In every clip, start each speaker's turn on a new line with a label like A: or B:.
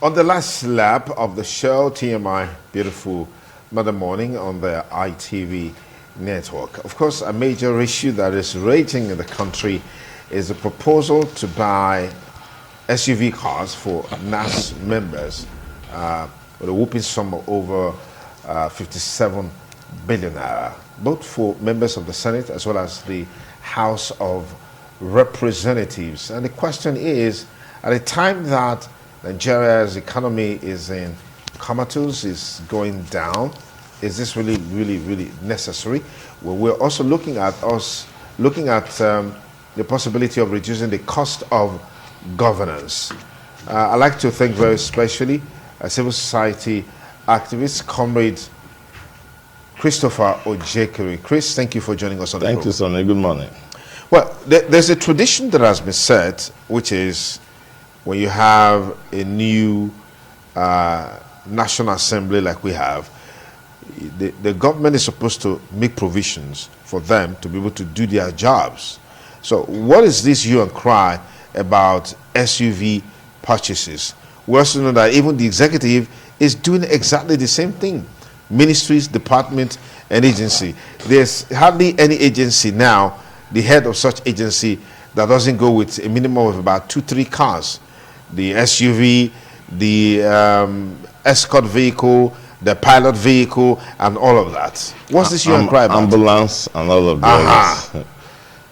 A: On the last lap of the show, TMI, beautiful Monday morning on the ITV network. Of course, a major issue that is raging in the country is a proposal to buy SUV cars for NASS members with a whooping sum of over 57 billion naira, both for members of the Senate as well as the House of Representatives. And the question is, at a time that Nigeria's economy is in comatose, is going down, is this really necessary? Well, we're also looking at the possibility of reducing the cost of governance. I'd like to thank very especially a civil society activist, Comrade Christopher Ojekiri. Chris, thank you for joining us on the program.
B: Thank you, Sonny. Good morning.
A: Well, there's a tradition that has been set, which is when you have a new National Assembly like we have, the government is supposed to make provisions for them to be able to do their jobs. So what is this hue and cry about SUV purchases? We also know that even the executive is doing exactly the same thing. Ministries, department, and agency. There's hardly any agency now, the head of such agency, that doesn't go with a minimum of about 2-3 cars. The SUV, the escort vehicle, the pilot vehicle, and all of that. What's this you and cry about?
B: Ambulance and all of those.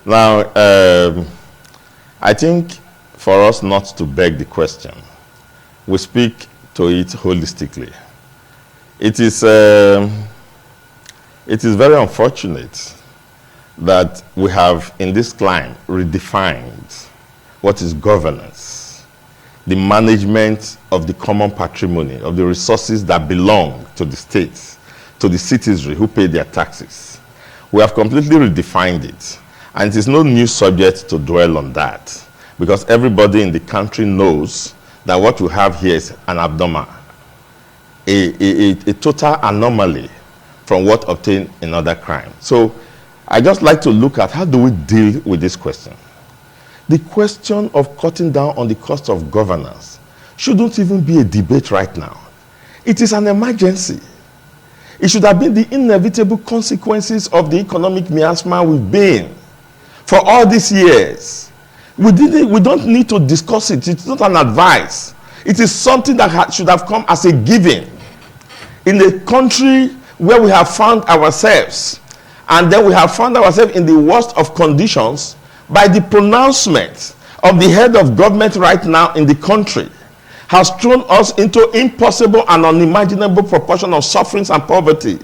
B: Now, I think for us not to beg the question, we speak to it holistically. It is very unfortunate that we have, in this climb, redefined what is governance, the management of the common patrimony, of the resources that belong to the states, to the citizenry who pay their taxes. We have completely redefined it. And it is no new subject to dwell on that, because everybody in the country knows that what we have here is an abnormal, a total anomaly from what obtained in other crimes. So I just like to look at how do we deal with this question. The question of cutting down on the cost of governance shouldn't even be a debate right now. It is an emergency. It should have been the inevitable consequences of the economic miasma we've been for all these years. We don't need to discuss it. It's not an advice. It is something that should have come as a given in a country where we have found ourselves. And then we have found ourselves in the worst of conditions by the pronouncement of the head of government right now in the country has thrown us into impossible and unimaginable proportion of sufferings and poverty.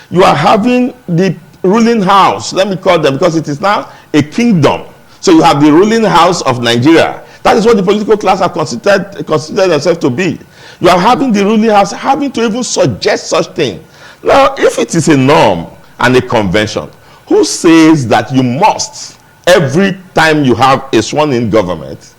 B: You are having the ruling house, let me call them, because it is now a kingdom. So you have the ruling house of Nigeria. That is what the political class have considered themselves to be. You are having the ruling house having to even suggest such thing. Now, if it is a norm and a convention, who says that you must, every time you have a sworn-in government,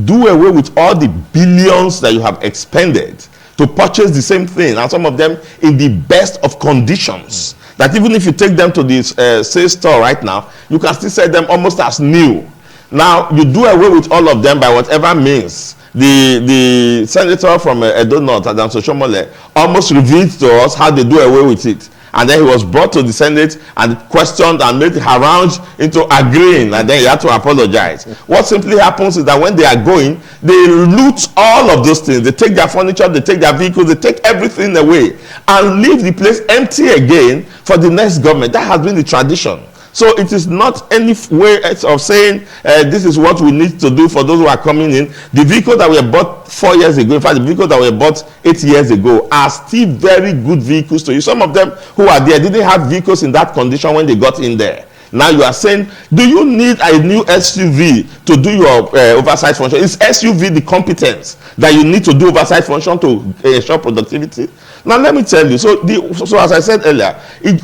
B: do away with all the billions that you have expended to purchase the same thing, and some of them in the best of conditions, that even if you take them to this sales store right now, you can still sell them almost as new. Now, you do away with all of them by whatever means. The senator from Edo North, Adam Soshomole, almost revealed to us how they do away with it. And then he was brought to the Senate and questioned and made harangued into agreeing, and then he had to apologize. What simply happens is that when they are going, they loot all of those things. They take their furniture, they take their vehicles, they take everything away and leave the place empty again for the next government. That has been the tradition. So it is not any way of saying this is what we need to do for those who are coming in. The vehicles that were bought 4 years ago, in fact, the vehicles that were bought 8 years ago are still very good vehicles to you. Some of them who are there didn't have vehicles in that condition when they got in there. Now you are saying, do you need a new SUV to do your oversight function? Is SUV the competence that you need to do oversight function to ensure productivity? Now let me tell you, so as I said earlier,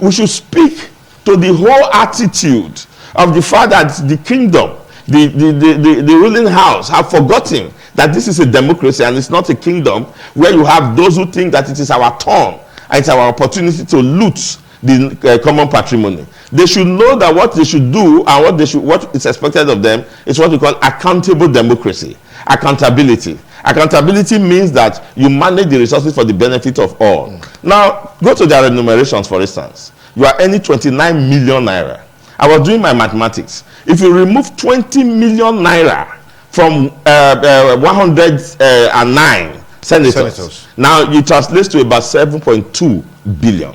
B: we should speak to the whole attitude of the fact that the kingdom, the ruling house have forgotten that this is a democracy and it's not a kingdom where you have those who think that it is our turn and it's our opportunity to loot the common patrimony. They should know that what they should do and what is expected of them is what we call accountable democracy. Accountability. Accountability means that you manage the resources for the benefit of all. Now, go to their remunerations, for instance. You are earning 29 million naira. I was doing my mathematics. If you remove 20 million naira from 109 senators, now you translate to about 7.2 billion.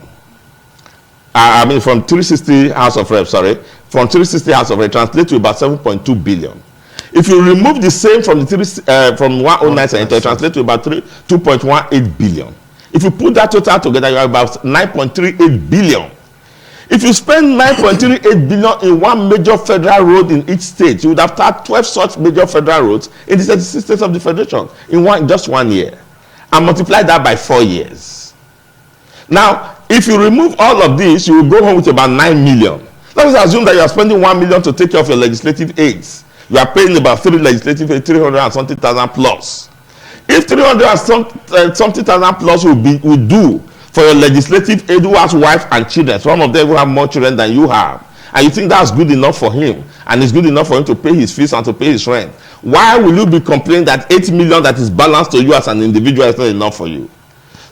B: I mean, from 360 House of Reps, sorry. From 360 House of Reps, translate to about 7.2 billion. If you remove the same from the from 109 senators, translate to about 2.18 billion. If you put that total together, you have about 9.38 billion. If you spend 9.38 billion in one major federal road in each state, you would have started 12 such major federal roads in the 36 states of the federation in just 1 year, and multiply that by 4 years. Now, if you remove all of this, you will go home with about 9 million. Let us assume that you are spending 1 million to take care of your legislative aids. You are paying about 3 legislative aids, 300 and something thousand plus. If 300 and something thousand plus will do for your legislative aid who has wife and children, some of them will have more children than you have, and you think that's good enough for him, and it's good enough for him to pay his fees and to pay his rent, why will you be complaining that 8 million that is balanced to you as an individual is not enough for you?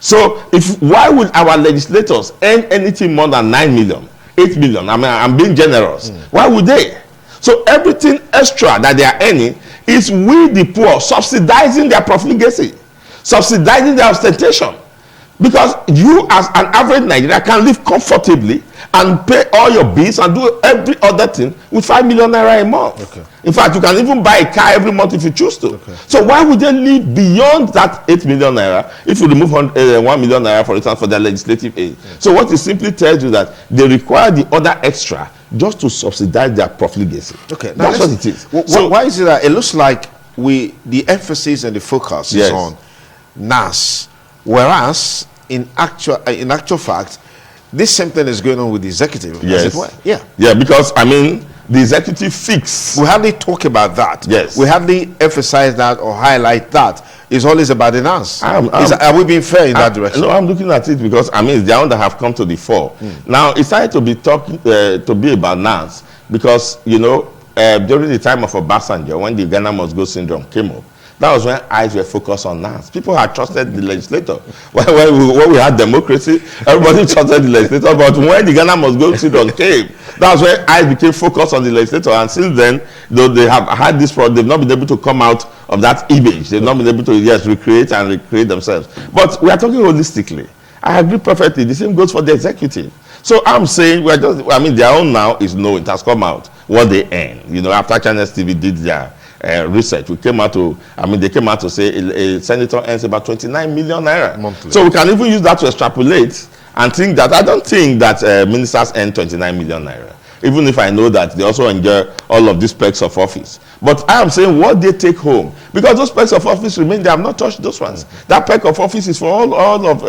B: So why would our legislators earn anything more than 9 million, 8 million? I mean, I'm being generous. Why would they? So everything extra that they are earning is we the poor subsidizing their profligacy, subsidizing their ostentation. Because you as an average Nigerian can live comfortably and pay all your bills and do every other thing with 5 million naira a month. Okay. In fact, you can even buy a car every month if you choose to. Okay. So why would they live beyond that 8 million naira if you remove 1 million naira, for example, for their legislative aid? So what it simply tells you that they require the other extra just to subsidize their profligacy. Okay, now that's what it is.
A: So why is it that it looks like the emphasis and the focus is on NASS, whereas in actual fact, this same thing is going on with the executive.
B: Yes.
A: Yeah,
B: because I mean, the executive fix.
A: We hardly talk about that.
B: Yes.
A: We hardly emphasize that or highlight that. It's always about the NASS. Are we being fair in that direction?
B: No, I'm looking at it because I mean, it's the one that have come to the fore. Now, it's started to be about NASS because, you know, during the time of Obasanjo, when the Ghana must go syndrome came up, that was when eyes were focused on NASS. People had trusted the legislator. When we had democracy, everybody trusted the legislator. But when the Ghana must go syndrome came, that was when eyes became focused on the legislator. And since then, though they have had this problem, they've not been able to come out of that image. They've not been able to recreate themselves. But we are talking holistically. I agree perfectly. The same goes for the executive. So I'm saying their own now is known. It has come out what they earn. You know, after China's TV did their research, they came out to say a senator earns about 29 million naira monthly. So we can even use that to extrapolate and think that I don't think that ministers earn 29 million naira, even if I know that they also enjoy all of these perks of office. But I am saying what they take home, because those perks of office remain, they have not touched those ones. That perk of office is for all of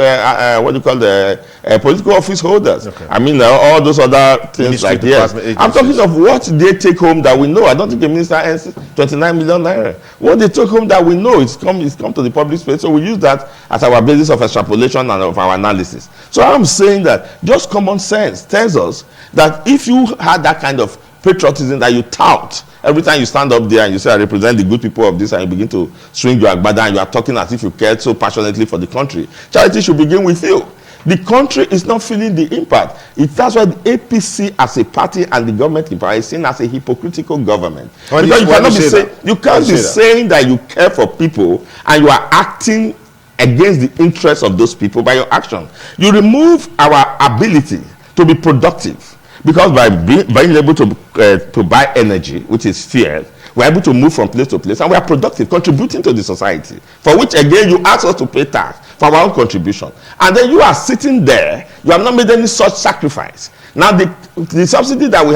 B: what you call the political office holders. Okay. I mean, all those other things like this. I'm talking of what they take home that we know. I don't think a minister earns 29 million naira. What they took home that we know is come to the public space. So we use that as our basis of extrapolation and of our analysis. So I'm saying that just common sense tells us that if you had that kind of patriotism that you tout every time you stand up there and you say I represent the good people of this, and you begin to swing your agbada and you are talking as if you cared so passionately for the country, charity should begin with you. The country is not feeling the impact. That's why the APC as a party and the government in power is seen as a hypocritical government. Because you can't be saying that you care for people and you are acting against the interests of those people by your action. You remove our ability to be productive. Because by being able to buy energy, which is fuel, we're able to move from place to place, and we are productive, contributing to the society, for which again you ask us to pay tax for our own contribution. And then you are sitting there, you have not made any such sacrifice. Now the subsidy that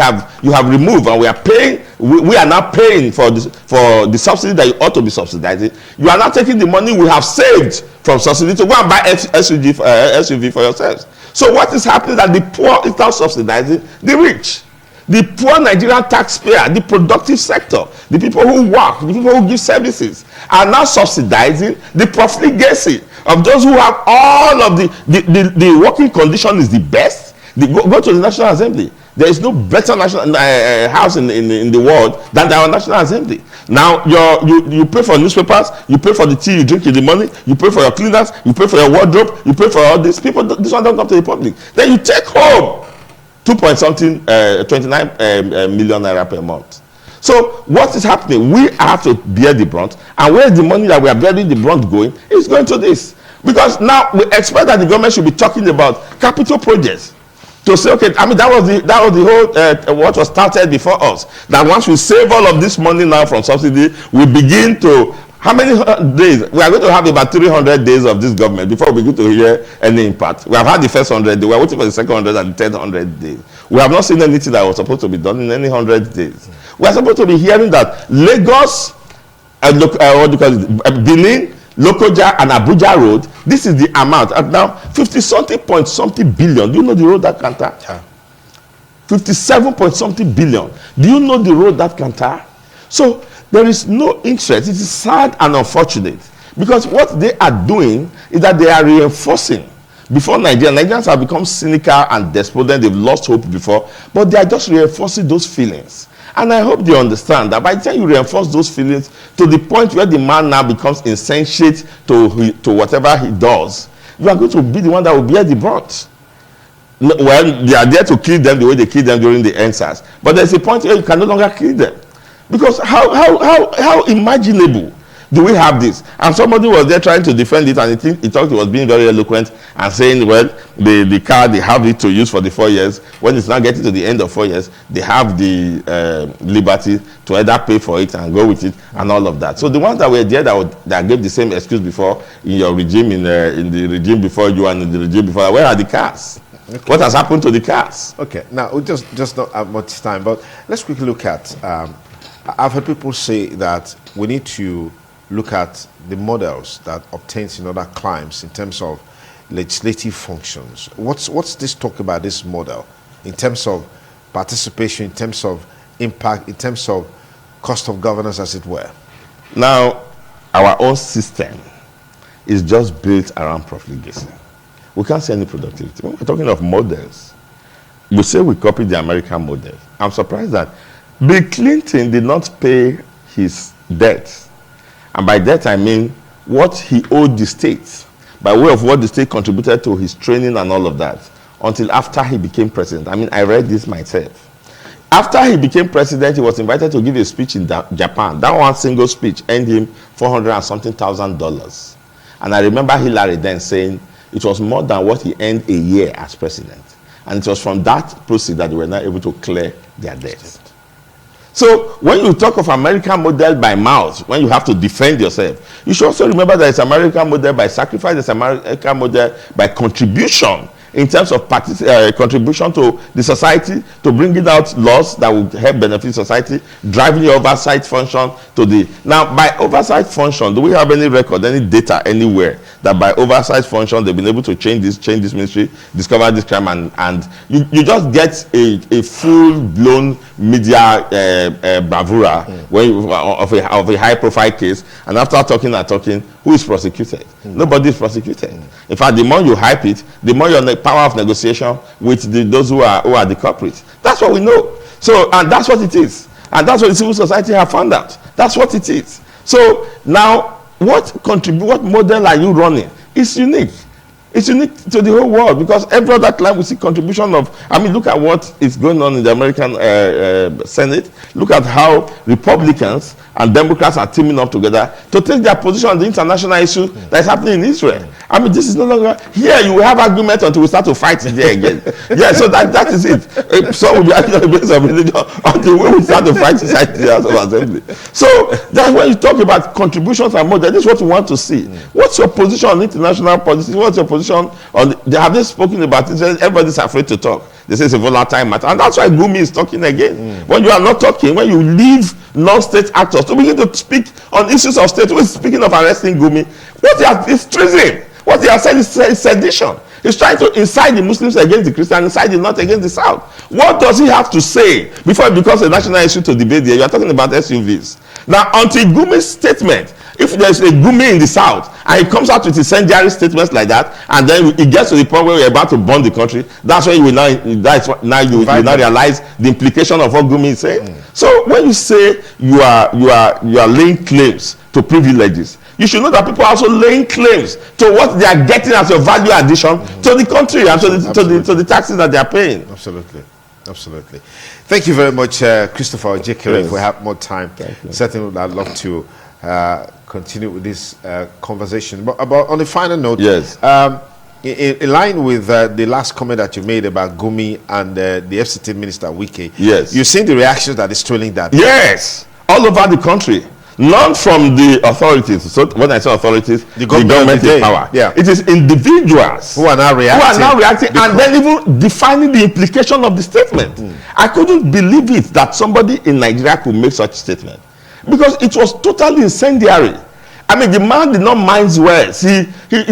B: you have removed, and we are paying, we are now paying for the subsidy that you ought to be subsidizing. You are now taking the money we have saved from subsidy to go and buy SUV for yourselves. So what is happening that the poor is now subsidizing the rich. The poor Nigerian taxpayer, the productive sector, the people who work, the people who give services, are now subsidizing the profligacy of those who have all of the working condition is the best. Go to the National Assembly. There is no better national house in the world than our National Assembly. Now, you pay for newspapers, you pay for the tea you drink in the morning, you pay for your cleaners, you pay for your wardrobe, you pay for all these people. This one don't come to the public. Then you take home 29 million naira per month. So what is happening? We have to bear the brunt, and where the money that we are bearing the brunt going is going to this. Because now we expect that the government should be talking about capital projects. To say, okay, I mean, that was the whole, what was started before us. That once we save all of this money now from subsidy, we begin to, how many days? We are going to have about 300 days of this government before we begin to hear any impact. We have had the first 100 days, we are waiting for the second 100 and the third 100 days. We have not seen anything that was supposed to be done in any 100 days. We are supposed to be hearing that Lagos, Benin, Lokoja and Abuja Road, this is the amount. And now, 50-something point something billion. Do you know the road that can tar? Yeah. 57 point something billion. Do you know the road that can tar? So, there is no interest. It is sad and unfortunate. Because what they are doing is that they are reinforcing. Before Nigerians have become cynical and despondent. They've lost hope before. But they are just reinforcing those feelings. And I hope they understand that by the time you reinforce those feelings to the point where the man now becomes insensate to whatever he does, you are going to be the one that will bear the brunt. Well, they are there to kill them the way they killed them during the NSAS. But there's a point where you can no longer kill them. Because how imaginable do we have this? And somebody was there trying to defend it, and he thought he was being very eloquent and saying, well, the car, they have it to use for the 4 years. When it's now getting to the end of 4 years, they have the liberty to either pay for it and go with it and all of that. So the ones that were there that gave the same excuse before in your regime, in the regime before you and in the regime before, where are the cars? Okay. What has happened to the cars? Okay,
A: now we just not have much time, but let's quickly look at, I've heard people say that we need to look at the models that obtains in other climes in terms of legislative functions. What's this talk about, this model, in terms of participation, in terms of impact, in terms of cost of governance, as it were?
B: Now, our own system is just built around profligacy. We can't see any productivity. When we're talking of models, we say we copied the American model. I'm surprised that Bill Clinton did not pay his debt. And by that I mean what he owed the state, by way of what the state contributed to his training and all of that, until after he became president. I mean, I read this myself. After he became president, he was invited to give a speech in Japan. That one single speech earned him $400 and something thousand. And I remember Hillary then saying it was more than what he earned a year as president. And it was from that proceed that they were not able to clear their debts. So when you talk of American model by mouth, when you have to defend yourself, you should also remember that it's American model by sacrifice, it's American model by contribution, in terms of contribution to the society, to bringing out laws that will help benefit society, driving the oversight function to the... Now, by oversight function, do we have any record, any data anywhere that by oversight function they've been able to change this ministry, discover this crime, and you just get a full-blown media bravura of a high-profile case, and after talking, who is prosecuted? Nobody is prosecuted. In fact, the more you hype it, the more you're power of negotiation with those who are the culprits. That's what we know. So, and that's what it is. And that's what the civil society have found out. That's what it is. So now, what model are you running? It's unique. It's unique to the whole world, because every other time we see contribution of, I mean, look at what is going on in the American Senate. Look at how Republicans and Democrats are teaming up together to take their position on the international issue that is happening in Israel. I mean, this is no longer, here you will have argument until we start to fight there again. Yeah, so that is it. Some will be arguing on the basis of religion until we start to fight inside the House of Assembly. So that's when you talk about contributions and model. This is what we want to see. What's your position on international policy? What's your position on, have they spoken about it? Everybody's afraid to talk. They say it's a volatile matter. And that's why Gumi is talking again. When you are not talking, when you leave non-state actors to begin to speak on issues of state, we're speaking of arresting Gumi, it's treason. What they are saying is sedition. He's trying to incite the Muslims against the Christians, incite the North against the South. What does he have to say before it becomes a national issue to debate there? You are talking about SUVs. Now, until Gumi's statement, if there's a Gumi in the South and he comes out with incendiary statements like that, and then it gets to the point where we're about to burn the country, that's when you will now realize the implication of what Gumi is saying. So when you say you are laying claims to privileges, you should know that people are also laying claims to what they are getting as a value addition to the country and to the taxes that they are paying.
A: Absolutely. Absolutely. Thank you very much, Christopher Ojekere. If we have more time, certainly I'd love to continue with this conversation. But about on the final note,
B: yes.
A: In line with the last comment that you made about Gumi and the FCT Minister Wike,
B: yes,
A: you've seen the reactions that is trailing that.
B: Yes, all over the country. Not from the authorities. So when I say authorities, the government in power.
A: Yeah.
B: It is individuals
A: who are now reacting,
B: and then even defining the implication of the statement. I couldn't believe it that somebody in Nigeria could make such statement, because it was totally incendiary. I mean, the man did not mind words. He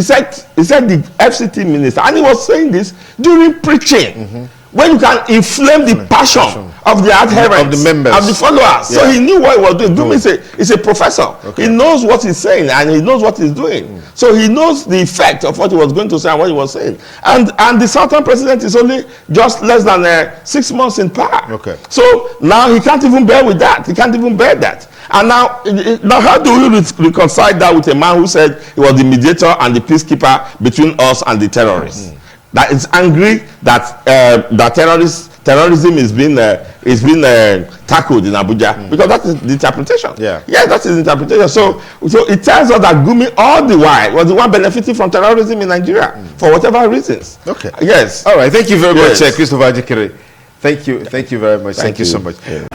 B: said the FCT minister, and he was saying this during preaching. When you can inflame the passion of the adherents,
A: of the members,
B: of the followers. Yeah. So he knew what he was doing. Gumi is a professor. Okay. He knows what he's saying and he knows what he's doing. So he knows the effect of what he was going to say and what he was saying. And the Southern president is only just less than 6 months in power.
A: Okay.
B: So now he can't even bear with that. He can't even bear that. And now how do you reconcile that with a man who said he was the mediator and the peacekeeper between us and the terrorists? That is angry that that terrorism is being tackled in Abuja, because that is the interpretation. Yeah, that is the interpretation. So it tells us that Gumi all the while was the one benefiting from terrorism in Nigeria for whatever reasons.
A: Okay.
B: Yes.
A: All right. Thank you very much, Christopher Ojekere. Thank you very much. Thank you so much. Yeah.